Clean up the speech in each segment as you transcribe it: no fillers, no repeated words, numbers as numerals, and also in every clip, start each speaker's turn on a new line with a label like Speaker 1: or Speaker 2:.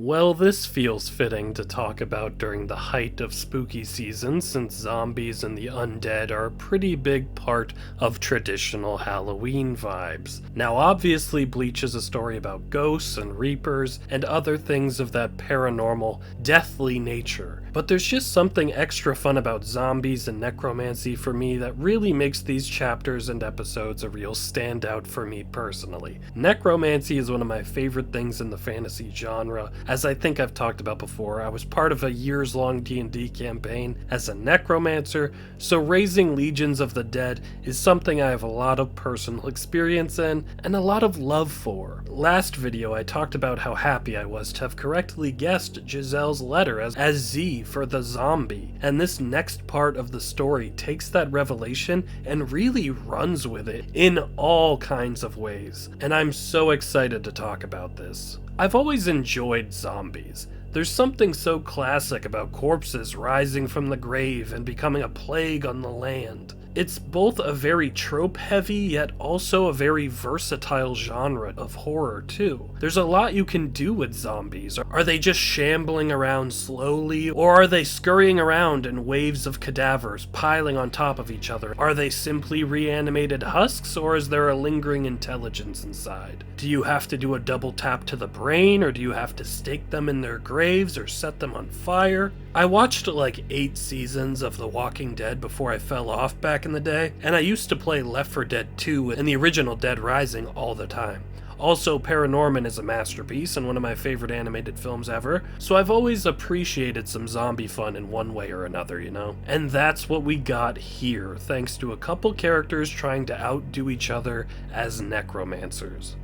Speaker 1: Well, this feels fitting to talk about during the height of spooky season, since zombies and the undead are a pretty big part of traditional Halloween vibes. Now, obviously, Bleach is a story about ghosts and reapers and other things of that paranormal, deathly nature. But there's just something extra fun about zombies and necromancy for me that really makes these chapters and episodes a real standout for me personally. Necromancy is one of my favorite things in the fantasy genre. As I think I've talked about before, I was part of a years-long D&D campaign as a necromancer, so raising legions of the dead is something I have a lot of personal experience in and a lot of love for. Last video I talked about how happy I was to have correctly guessed Giselle's letter as Z for the zombie, and this next part of the story takes that revelation and really runs with it in all kinds of ways, and I'm so excited to talk about this. I've always enjoyed zombies. There's something so classic about corpses rising from the grave and becoming a plague on the land. It's both a very trope-heavy, yet also a very versatile genre of horror, too. There's a lot you can do with zombies. Are they just shambling around slowly, or are they scurrying around in waves of cadavers piling on top of each other? Are they simply reanimated husks, or is there a lingering intelligence inside? Do you have to do a double tap to the brain, or do you have to stake them in their graves or set them on fire? I watched like 8 seasons of The Walking Dead before I fell off back in the day, and I used to play Left 4 Dead 2 and the original Dead Rising all the time. Also, Paranorman is a masterpiece and one of my favorite animated films ever, so I've always appreciated some zombie fun in one way or another, you know? And that's what we got here, thanks to a couple characters trying to outdo each other as necromancers.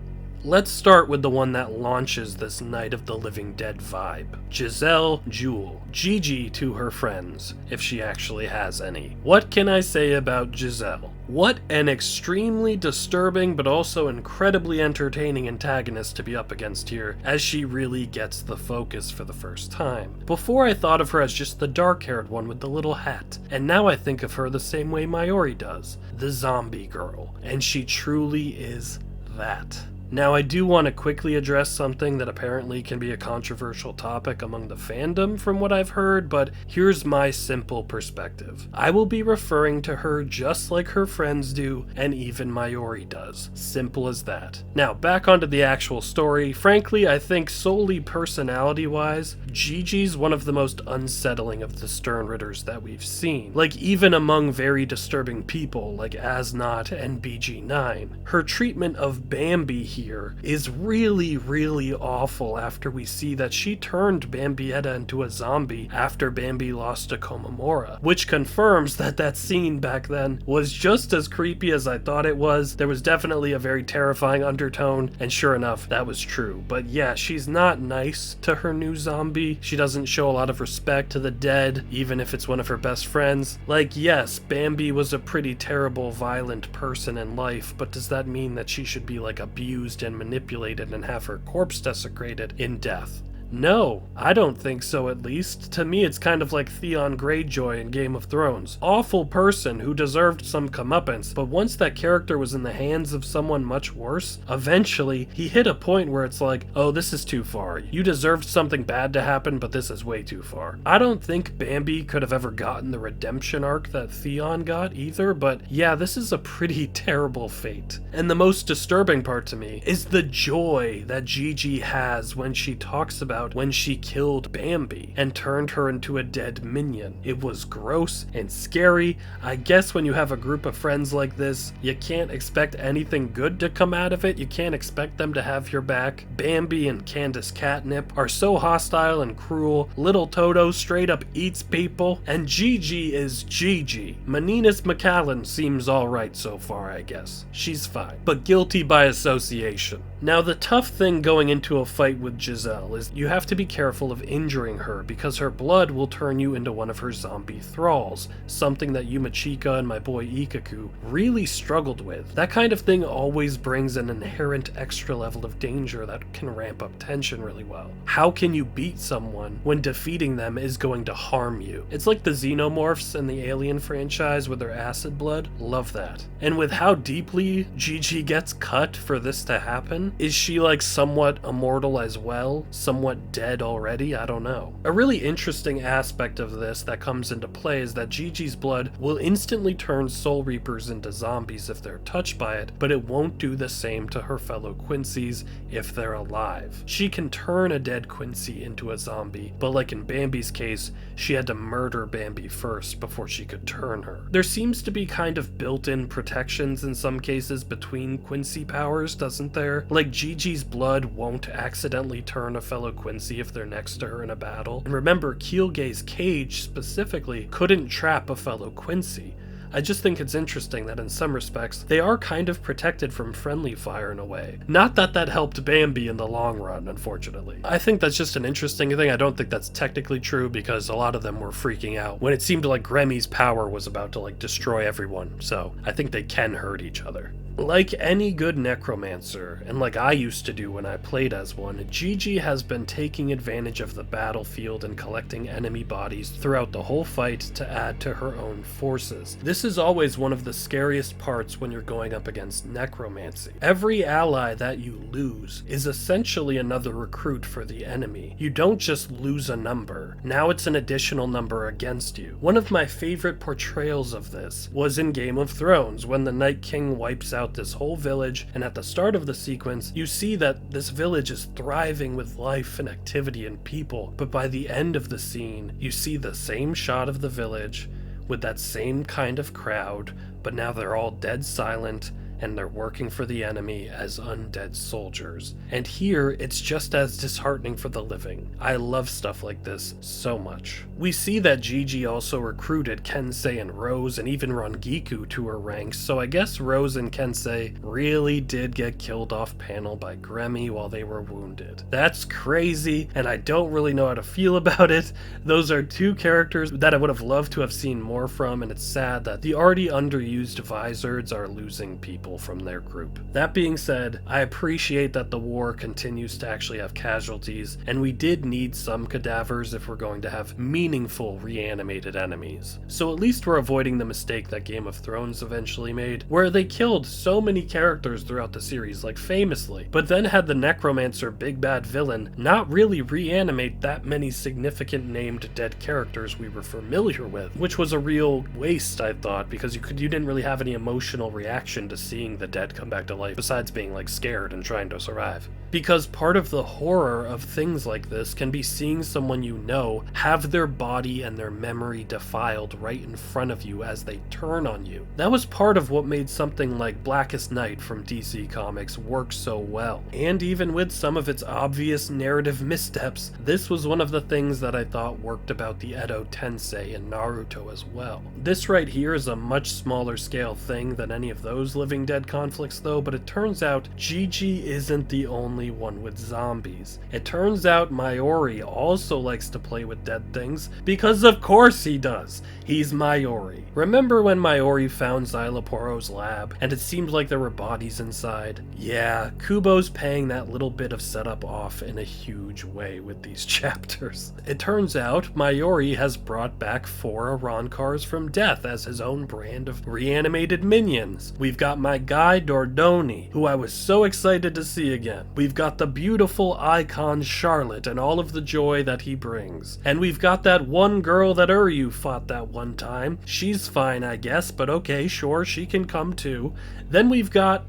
Speaker 1: Let's start with the one that launches this Night of the Living Dead vibe. Giselle Jewel. Gigi to her friends, if she actually has any. What can I say about Giselle? What an extremely disturbing but also incredibly entertaining antagonist to be up against here, as she really gets the focus for the first time. Before I thought of her as just the dark-haired one with the little hat, and now I think of her the same way Mayuri does, the zombie girl, and she truly is that. Now, I do want to quickly address something that apparently can be a controversial topic among the fandom from what I've heard, but here's my simple perspective. I will be referring to her just like her friends do, and even Mayuri does. Simple as that. Now, back onto the actual story. Frankly, I think solely personality-wise, Gigi's one of the most unsettling of the Sternritters that we've seen. Like, even among very disturbing people like Asnot and BG9. Her treatment of Bambi here is really awful after we see that she turned Bambietta into a zombie after Bambi lost to Komamora, which confirms that that scene back then was just as creepy as I thought it was. There was definitely a very terrifying undertone, and sure enough, that was true. But yeah, she's not nice to her new zombie. She doesn't show a lot of respect to the dead, even if it's one of her best friends. Like, yes, Bambi was a pretty terrible, violent person in life, but does that mean that she should be like abused and manipulated and have her corpse desecrated in death? No, I don't think so, at least. To me, it's kind of like Theon Greyjoy in Game of Thrones. Awful person who deserved some comeuppance, but once that character was in the hands of someone much worse, eventually, he hit a point where it's like, oh, this is too far. You deserved something bad to happen, but this is way too far. I don't think Bambi could have ever gotten the redemption arc that Theon got either, but yeah, this is a pretty terrible fate. And the most disturbing part to me is the joy that Gigi has when she talks about when she killed Bambi and turned her into a dead minion. It was gross and scary. I guess when you have a group of friends like this, you can't expect anything good to come out of it. You can't expect them to have your back. Bambi and Candace Catnip are so hostile and cruel. Little Toto straight up eats people, and Gigi is Gigi. Maninas McCallan seems alright so far, I guess. She's fine, but guilty by association. Now, the tough thing going into a fight with Giselle is you have to be careful of injuring her because her blood will turn you into one of her zombie thralls, something that Yumachika and my boy Ikaku really struggled with. That kind of thing always brings an inherent extra level of danger that can ramp up tension really well. How can you beat someone when defeating them is going to harm you? It's like the Xenomorphs in the Alien franchise with their acid blood. Love that. And with how deeply Gigi gets cut for this to happen, then? Is she like somewhat immortal as well? Somewhat dead already? I don't know. A really interesting aspect of this that comes into play is that Gigi's blood will instantly turn Soul Reapers into zombies if they're touched by it, but it won't do the same to her fellow Quincy's if they're alive. She can turn a dead Quincy into a zombie, but like in Bambi's case, she had to murder Bambi first before she could turn her. There seems to be kind of built-in protections in some cases between Quincy powers, doesn't there? Like Gigi's blood won't accidentally turn a fellow Quincy if they're next to her in a battle. And remember, Keelgay's cage specifically couldn't trap a fellow Quincy. I just think it's interesting that in some respects, they are kind of protected from friendly fire in a way. Not that that helped Bambi in the long run, unfortunately. I think that's just an interesting thing. I don't think that's technically true because a lot of them were freaking out when it seemed like Gremmy's power was about to like destroy everyone, so I think they can hurt each other. Like any good necromancer, and like I used to do when I played as one, Gigi has been taking advantage of the battlefield and collecting enemy bodies throughout the whole fight to add to her own forces. This is always one of the scariest parts when you're going up against necromancy. Every ally that you lose is essentially another recruit for the enemy. You don't just lose a number, now it's an additional number against you. One of my favorite portrayals of this was in Game of Thrones, when the Night King wipes out this whole village, and at the start of the sequence, you see that this village is thriving with life and activity and people, but by the end of the scene, you see the same shot of the village with that same kind of crowd, but now they're all dead silent, and they're working for the enemy as undead soldiers. And here, it's just as disheartening for the living. I love stuff like this so much. We see that Gigi also recruited Kensei and Rose and even Rangiku to her ranks, so I guess Rose and Kensei really did get killed off panel by Gremmy while they were wounded. That's crazy, and I don't really know how to feel about it. Those are two characters that I would have loved to have seen more from, and it's sad that the already underused Vizards are losing people from their group. That being said, I appreciate that the war continues to actually have casualties, and we did need some cadavers if we're going to have meaningful reanimated enemies. So at least we're avoiding the mistake that Game of Thrones eventually made, where they killed so many characters throughout the series, like famously, but then had the necromancer big bad villain not really reanimate that many significant named dead characters we were familiar with, which was a real waste, I thought, because you didn't really have any emotional reaction to seeing the dead come back to life, besides being like scared and trying to survive. Because part of the horror of things like this can be seeing someone you know have their body and their memory defiled right in front of you as they turn on you. That was part of what made something like Blackest Night from DC Comics work so well. And even with some of its obvious narrative missteps, this was one of the things that I thought worked about the Edo Tensei and Naruto as well. This right here is a much smaller scale thing than any of those Living Dead conflicts though, but it turns out Gigi isn't the only one with zombies. It turns out Mayuri also likes to play with dead things, because of course he does. He's Mayuri. Remember when Mayuri found Xyloporo's lab, and it seemed like there were bodies inside? Yeah, Kubo's paying that little bit of setup off in a huge way with these chapters. It turns out Mayuri has brought back 4 Arancars from death as his own brand of reanimated minions. We've got my guy Dordoni, who I was so excited to see again. We've got the beautiful icon Charlotte and all of the joy that he brings. And we've got that one girl that Uryu fought that one time. She's fine, I guess, but okay, sure, she can come too. Then we've got...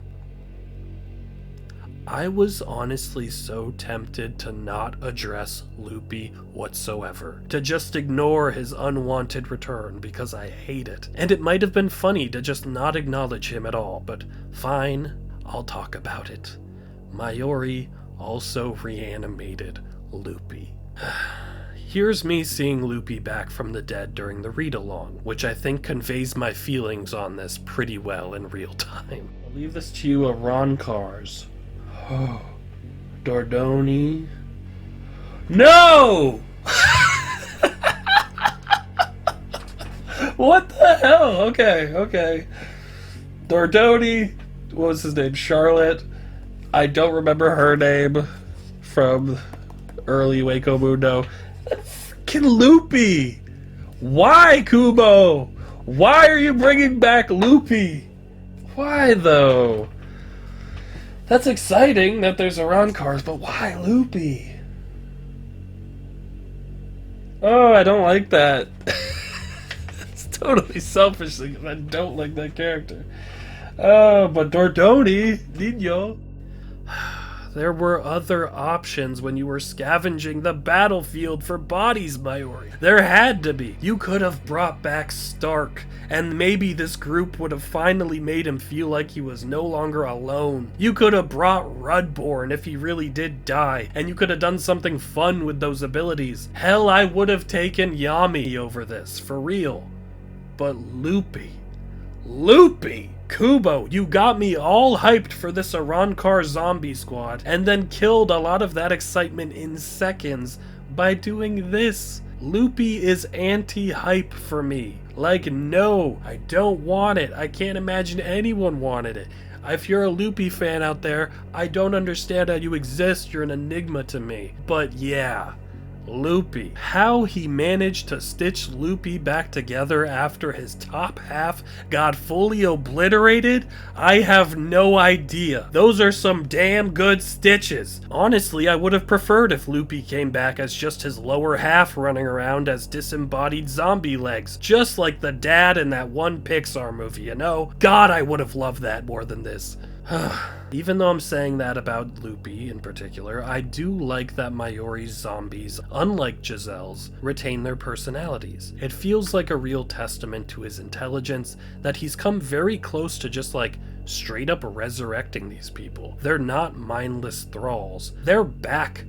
Speaker 1: I was honestly so tempted to not address Loopy whatsoever, to just ignore his unwanted return because I hate it. And it might have been funny to just not acknowledge him at all, but fine, I'll talk about it. Mayuri also reanimated Loopy. Here's me seeing Loopy back from the dead during the read-along, which I think conveys my feelings on this pretty well in real time. I'll leave this to you, Arancars. Oh, Dordoni. No! What the hell? Okay. Dordoni, what was his name? Charlotte. I don't remember her name from early Waco Mundo. Freaking Loopy! Why, Kubo? Why are you bringing back Loopy? Why, though? That's exciting that there's Iran cars, but why Loopy? Oh, I don't like that. It's totally selfish because I don't like that character. Oh, but Dordoni, Nino. There were other options when you were scavenging the battlefield for bodies, Mayuri. There had to be. You could have brought back Stark, and maybe this group would have finally made him feel like he was no longer alone. You could have brought Rudborn if he really did die, and you could have done something fun with those abilities. Hell, I would have taken Yami over this, for real. But Loopy. Kubo, you got me all hyped for this Arankar zombie squad, and then killed a lot of that excitement in seconds by doing this. Loopy is anti-hype for me. Like, no, I don't want it. I can't imagine anyone wanted it. If you're a Loopy fan out there, I don't understand how you exist. You're an enigma to me. But yeah, Loopy. How he managed to stitch Loopy back together after his top half got fully obliterated, I have no idea. Those are some damn good stitches. Honestly, I would have preferred if Loopy came back as just his lower half running around as disembodied zombie legs, just like the dad in that one Pixar movie, you know? God, I would have loved that more than this. Even though I'm saying that about Loopy in particular, I do like that Mayuri's zombies, unlike Giselle's, retain their personalities. It feels like a real testament to his intelligence that he's come very close to just like straight up resurrecting these people. They're not mindless thralls. They're back,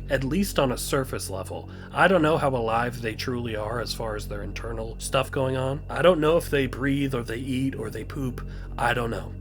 Speaker 1: at least on a surface level. I don't know how alive they truly are as far as their internal stuff going on. I don't know if they breathe or they eat or they poop. I don't know.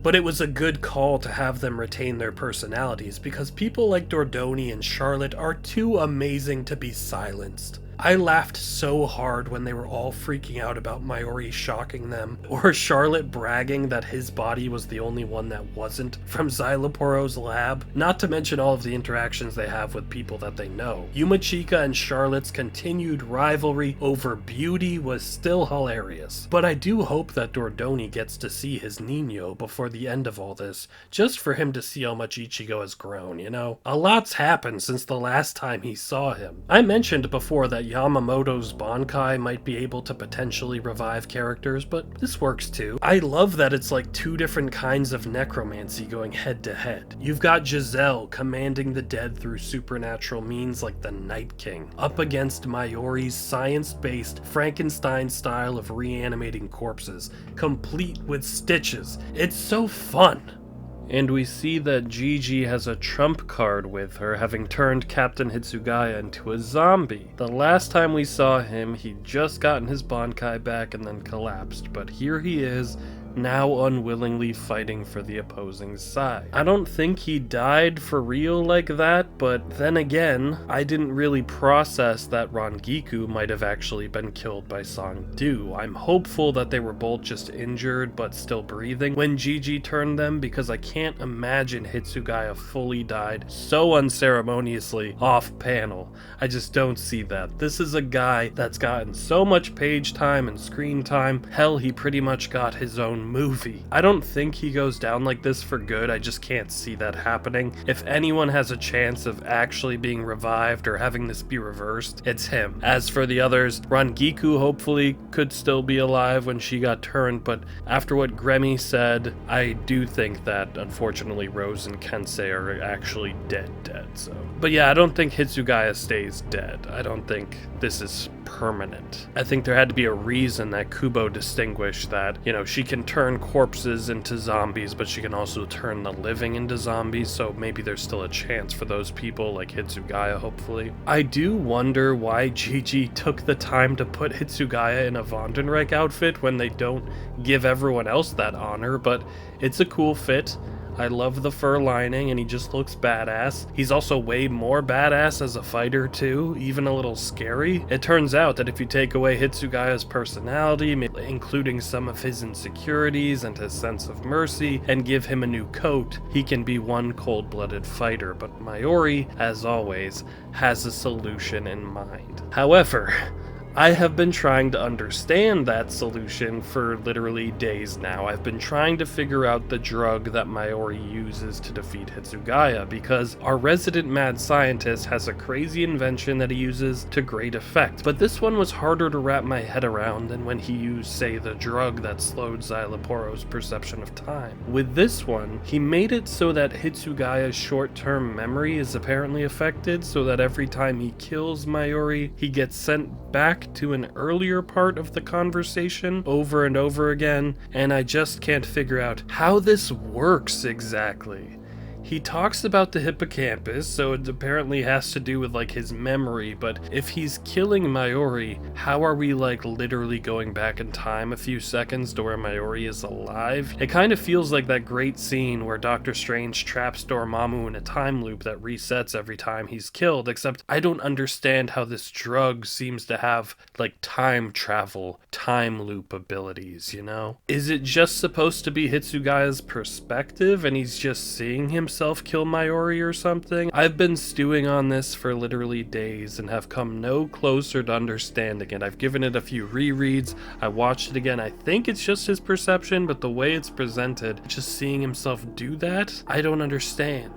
Speaker 1: But it was a good call to have them retain their personalities because people like Dordoni and Charlotte are too amazing to be silenced. I laughed so hard when they were all freaking out about Mayuri shocking them, or Charlotte bragging that his body was the only one that wasn't from Xyloporo's lab, not to mention all of the interactions they have with people that they know. Yumachika and Charlotte's continued rivalry over beauty was still hilarious, but I do hope that Dordoni gets to see his Nino before the end of all this, just for him to see how much Ichigo has grown, you know? A lot's happened since the last time he saw him. I mentioned before that Yamamoto's Bankai might be able to potentially revive characters, but this works too. I love that it's like two different kinds of necromancy going head to head. You've got Giselle commanding the dead through supernatural means like the Night King, up against Mayuri's science-based Frankenstein style of reanimating corpses, complete with stitches. It's so fun! And we see that Gigi has a trump card with her, having turned Captain Hitsugaya into a zombie. The last time we saw him, he'd just gotten his Bankai back and then collapsed, but here he is, now unwillingly fighting for the opposing side. I don't think he died for real like that, but then again, I didn't really process that Rangiku might have actually been killed by Sangdu. I'm hopeful that they were both just injured but still breathing when Gigi turned them, because I can't imagine Hitsugaya fully died so unceremoniously off panel. I just don't see that. This is a guy that's gotten so much page time and screen time. Hell, he pretty much got his own movie. I don't think he goes down like this for good. I just can't see that happening. If anyone has a chance of actually being revived or having this be reversed, it's him. As for the others, Rangiku hopefully could still be alive when she got turned, but after what Gremmy said, I do think that unfortunately Rose and Kensei are actually dead, so. But yeah, I don't think Hitsugaya stays dead. I don't think this is permanent. I think there had to be a reason that Kubo distinguished that, you know, she can turn corpses into zombies, but she can also turn the living into zombies, so maybe there's still a chance for those people like Hitsugaya, hopefully. I do wonder why Gigi took the time to put Hitsugaya in a Vondenreich outfit when they don't give everyone else that honor, but it's a cool fit. I love the fur lining, and he just looks badass. He's also way more badass as a fighter too, even a little scary. It turns out that if you take away Hitsugaya's personality, including some of his insecurities and his sense of mercy, and give him a new coat, he can be one cold-blooded fighter, but Mayuri, as always, has a solution in mind. However, I have been trying to understand that solution for literally days now. I've been trying to figure out the drug that Mayuri uses to defeat Hitsugaya, because our resident mad scientist has a crazy invention that he uses to great effect. But this one was harder to wrap my head around than when he used, say, the drug that slowed Xyloporo's perception of time. With this one, he made it so that Hitsugaya's short-term memory is apparently affected, so that every time he kills Mayuri, he gets sent back to an earlier part of the conversation over and over again, and I just can't figure out how this works exactly. He talks about the hippocampus, so it apparently has to do with like his memory, but if he's killing Mayuri, how are we like literally going back in time a few seconds to where Mayuri is alive? It kind of feels like that great scene where Doctor Strange traps Dormammu in a time loop that resets every time he's killed, except I don't understand how this drug seems to have like time travel, time loop abilities, you know? Is it just supposed to be Hitsugaya's perspective and he's just seeing himself kill Mayuri or something? I've been stewing on this for literally days and have come no closer to understanding it. I've given it a few rereads, I watched it again, I think it's just his perception, but the way it's presented, just seeing himself do that, I don't understand.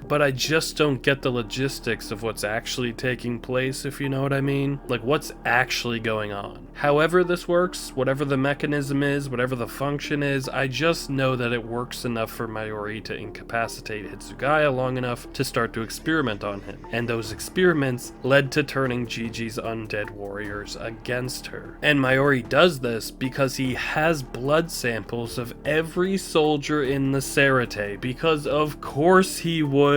Speaker 1: But I just don't get the logistics of what's actually taking place, if you know what I mean. Like, what's actually going on. However this works, whatever the mechanism is, whatever the function is, I just know that it works enough for Mayuri to incapacitate Hitsugaya long enough to start to experiment on him. And those experiments led to turning Gigi's undead warriors against her. And Mayuri does this because he has blood samples of every soldier in the Sarate, because of course he would.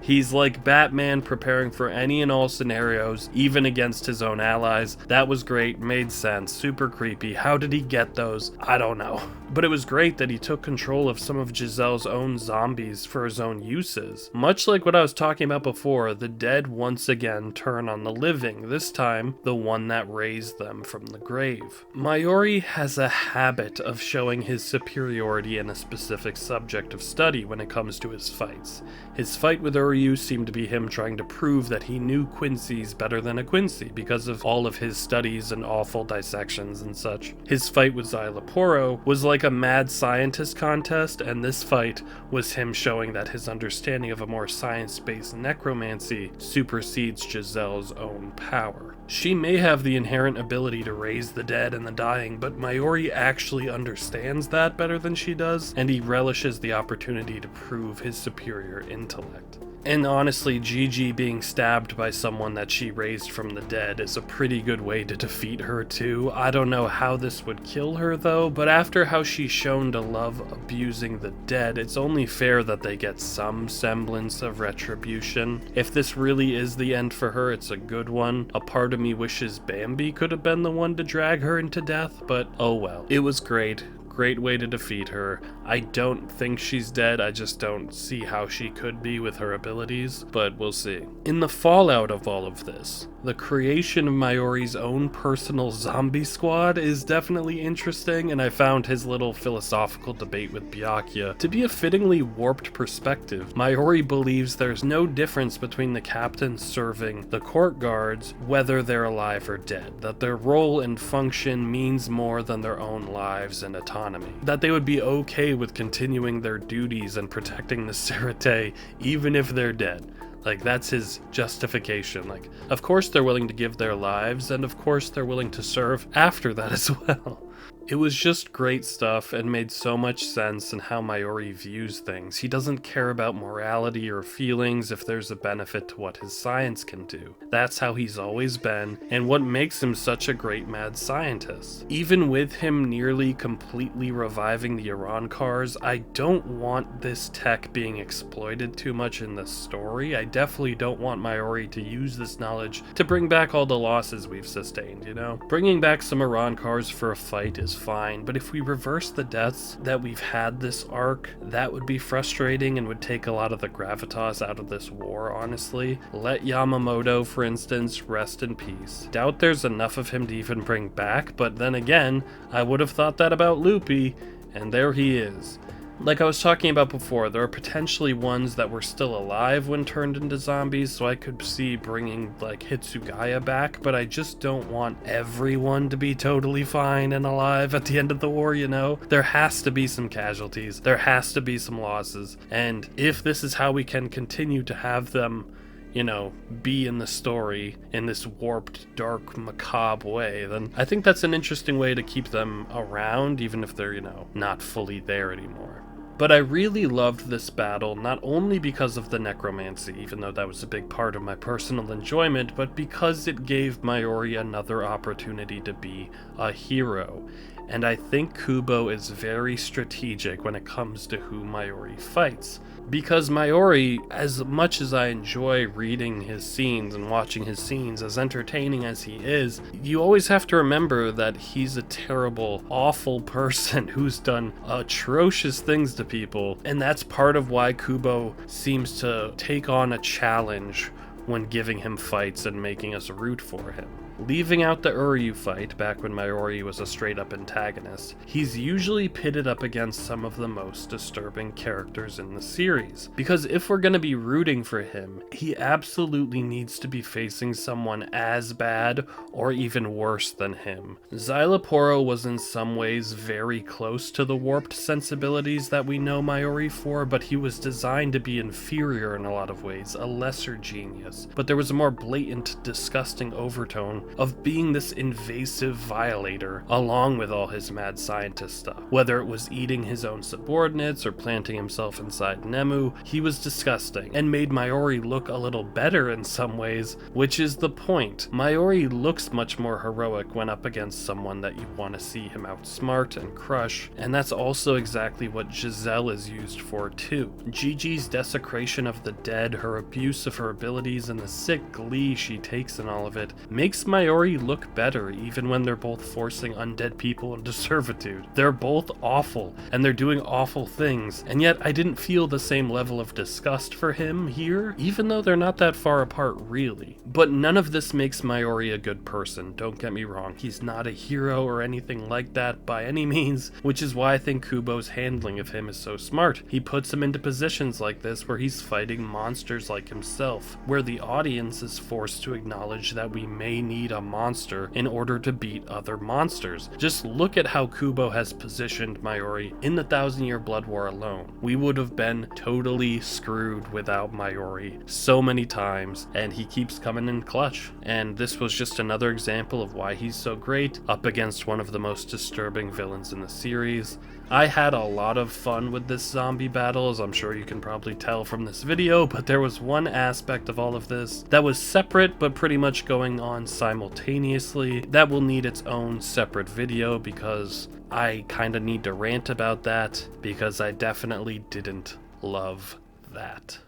Speaker 1: He's like Batman preparing for any and all scenarios, even against his own allies. That was great, made sense, super creepy. How did he get those? I don't know. But it was great that he took control of some of Giselle's own zombies for his own uses. Much like what I was talking about before, the dead once again turn on the living, this time the one that raised them from the grave. Mayuri has a habit of showing his superiority in a specific subject of study when it comes to his fights. His fight with Uryu seemed to be him trying to prove that he knew Quincy's better than a Quincy because of all of his studies and awful dissections and such. His fight with Xyloporo was like a mad scientist contest, and this fight was him showing that his understanding of a more science-based necromancy supersedes Giselle's own power. She may have the inherent ability to raise the dead and the dying, but Mayuri actually understands that better than she does, and he relishes the opportunity to prove his superior intellect. And honestly, Gigi being stabbed by someone that she raised from the dead is a pretty good way to defeat her too. I don't know how this would kill her though, but after how she's shown to love abusing the dead, it's only fair that they get some semblance of retribution. If this really is the end for her, it's a good one. A part of me wishes Bambi could have been the one to drag her into death, but oh well. It was great. Great way to defeat her. I don't think she's dead, I just don't see how she could be with her abilities, but we'll see. In the fallout of all of this, the creation of Mayuri's own personal zombie squad is definitely interesting, and I found his little philosophical debate with Byakuya to be a fittingly warped perspective. Mayuri believes there's no difference between the captains serving the court guards, whether they're alive or dead, that their role and function means more than their own lives and autonomy, that they would be okay with continuing their duties and protecting the Sarate even if they're dead. Like, that's his justification. Like, of course they're willing to give their lives, and of course they're willing to serve after that as well. It was just great stuff and made so much sense in how Mayuri views things. He doesn't care about morality or feelings if there's a benefit to what his science can do. That's how he's always been, and what makes him such a great mad scientist. Even with him nearly completely reviving the Iran cars, I don't want this tech being exploited too much in the story. I definitely don't want Mayuri to use this knowledge to bring back all the losses we've sustained, you know? Bringing back some Iran cars for a fight is fine, but if we reverse the deaths that we've had this arc, that would be frustrating and would take a lot of the gravitas out of this war, honestly. Let Yamamoto, for instance, rest in peace. Doubt there's enough of him to even bring back, but then again, I would have thought that about Loopy, and there he is. Like I was talking about before, there are potentially ones that were still alive when turned into zombies, so I could see bringing like Hitsugaya back, but I just don't want everyone to be totally fine and alive at the end of the war, you know? There has to be some casualties, there has to be some losses, and if this is how we can continue to have them, you know, be in the story in this warped, dark, macabre way, then I think that's an interesting way to keep them around, even if they're, you know, not fully there anymore. But I really loved this battle, not only because of the necromancy, even though that was a big part of my personal enjoyment, but because it gave Mayuri another opportunity to be a hero. And I think Kubo is very strategic when it comes to who Mayuri fights. Because Mayuri, as much as I enjoy reading his scenes and watching his scenes, as entertaining as he is, you always have to remember that he's a terrible, awful person who's done atrocious things to people, and that's part of why Kubo seems to take on a challenge when giving him fights and making us root for him. Leaving out the Uryu fight, back when Mayuri was a straight-up antagonist, he's usually pitted up against some of the most disturbing characters in the series. Because if we're gonna be rooting for him, he absolutely needs to be facing someone as bad or even worse than him. Xyloporo was in some ways very close to the warped sensibilities that we know Mayuri for, but he was designed to be inferior in a lot of ways, a lesser genius. But there was a more blatant, disgusting overtone of being this invasive violator, along with all his mad scientist stuff. Whether it was eating his own subordinates or planting himself inside Nemu, he was disgusting, and made Mayuri look a little better in some ways, which is the point. Mayuri looks much more heroic when up against someone that you want to see him outsmart and crush, and that's also exactly what Giselle is used for too. Gigi's desecration of the dead, her abuse of her abilities, and the sick glee she takes in all of it, makes Mayuri look better even when they're both forcing undead people into servitude. They're both awful, and they're doing awful things, and yet I didn't feel the same level of disgust for him here, even though they're not that far apart really. But none of this makes Mayuri a good person, don't get me wrong. He's not a hero or anything like that by any means, which is why I think Kubo's handling of him is so smart. He puts him into positions like this where he's fighting monsters like himself, where the audience is forced to acknowledge that we may need a monster in order to beat other monsters. Just look at how Kubo has positioned Mayuri in the Thousand Year Blood War alone. We would have been totally screwed without Mayuri so many times, and he keeps coming in clutch. And this was just another example of why he's so great, up against one of the most disturbing villains in the series. I had a lot of fun with this zombie battle, as I'm sure you can probably tell from this video, but there was one aspect of all of this that was separate but pretty much going on simultaneously that will need its own separate video, because I kind of need to rant about that, because I definitely didn't love that.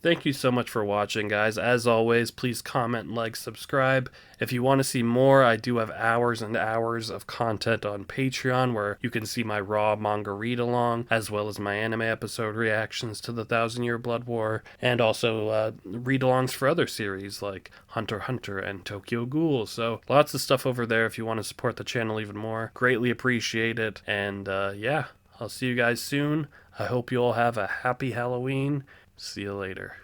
Speaker 1: Thank you so much for watching, guys. As always, please comment, like, subscribe. If you want to see more, I do have hours and hours of content on Patreon where you can see my raw manga read-along, as well as my anime episode reactions to the Thousand Year Blood War, and also read-alongs for other series like Hunter x Hunter and Tokyo Ghoul. So lots of stuff over there if you want to support the channel even more. Greatly appreciate it. And yeah, I'll see you guys soon. I hope you all have a happy Halloween. See you later.